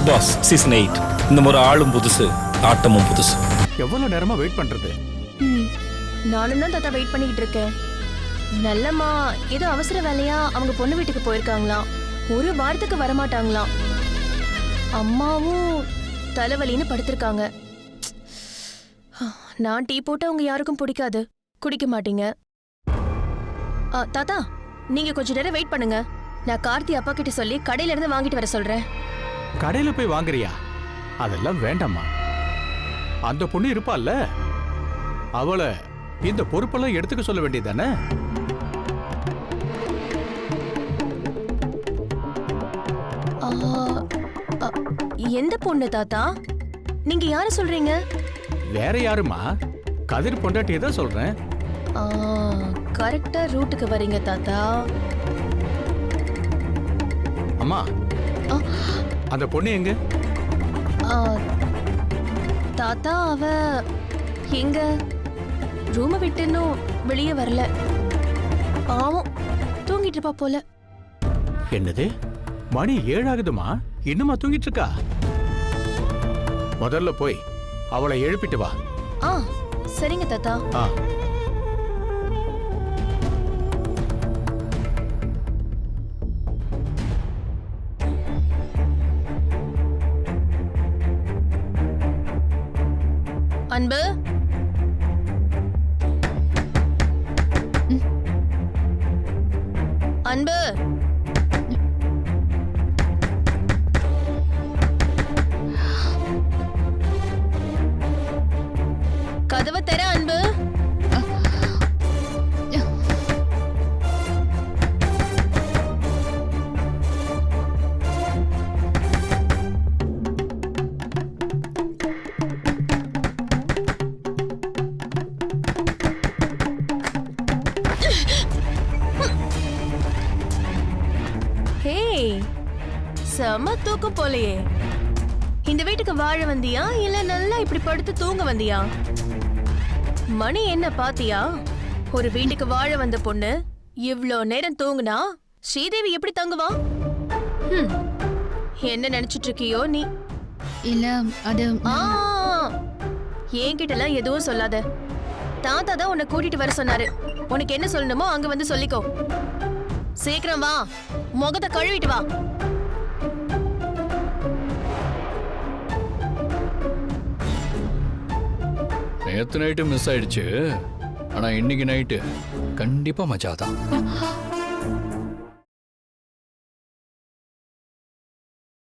Big Boss season 8 இந்த முறை ஆளும் புதுசு ஆட்டமும் புதுசு. எவ்வளவு நேரமா வெயிட் பண்றது? நானும் தான் தாத்தா வெயிட் பண்ணிக்கிட்டு இருக்கேன். நல்லம்மா ஏதோ அவசர வேலையா அவங்க பொண்ணு வீட்டுக்கு போயிருக்காங்களாம். ஒரு வாரத்துக்கு வரமாட்டாங்களாம். அம்மாவும் தலைவலின்னு படுத்திருக்காங்க. நான் டீ போட்டு அவங்க யாருக்கும் பிடிக்காது, குடிக்க மாட்டீங்க. தாத்தா நீங்க கொஞ்ச நேரம் வெயிட் பண்ணுங்க. நான் கார்த்தி அப்பா கிட்ட சொல்லி கடையில இருந்து வாங்கிட்டு வர சொல்றேன். கடையில போய் வாங்குறியா? அதெல்லாம் வேண்டாமா. அந்த பொண்ணு இருப்பால்ல, அவளை இந்த பொறுப்பெல்லாம் எடுத்துக்க சொல்ல வேண்டியதானே? எந்த பொண்ணு தாத்தா? நீங்க யார சொல்றீங்க? வேற யாருமா? கதிர் பொண்டாட்டியை தான் சொல்றேன். கரெக்டா ரூட்டுக்கு வரீங்க தாத்தா. அம்மா, அந்த பொண்ணு எங்க? தாத்தா அவ எங்க ரூமை விட்டு இன்னும் வெளியே வரல. பாவம் தூங்கிட்டு இருப்பா போல. என்னது, மணி 7 ஆகுதுமா, இன்னுமா தூங்கிட்டு இருக்கா? முதல்ல போய் அவளை எழுப்பிட்டு வா. சரிங்க தாத்தா. அன்பு, அன்பு, கதவை தர அன்பு. செம தூக்கம் போலையே. இந்த வீட்டுக்கு வாழ வந்தியா இல்ல நல்லா இப்படி படுத்து தூங்க வந்தியா? மணி என்ன பாத்தியா? ஒரு வீட்டுக்கு வாழ வந்த பொண்ணு இவ்ளோ நேரம் தூங்குனா ஸ்ரீதேவி எப்படி தங்குவா? என்ன நினைச்சிட்டு இருக்கியோ நீ? இல்ல அது என்கிட்டலாம் எதுவும் சொல்லாத. தாத்தா தான் உன்னை கூட்டிட்டு வர சொன்னாரு. உனக்கு என்ன சொல்லணுமோ அங்க வந்து சொல்லிக்கோ. சீக்கிரம் வா, முகத்தை கழுவிட்டு வா. நேத்து நைட்டு மிஸ் ஆயிடுச்சு, ஆனா இன்னைக்கு நைட்டு கண்டிப்பா மஜாதான்.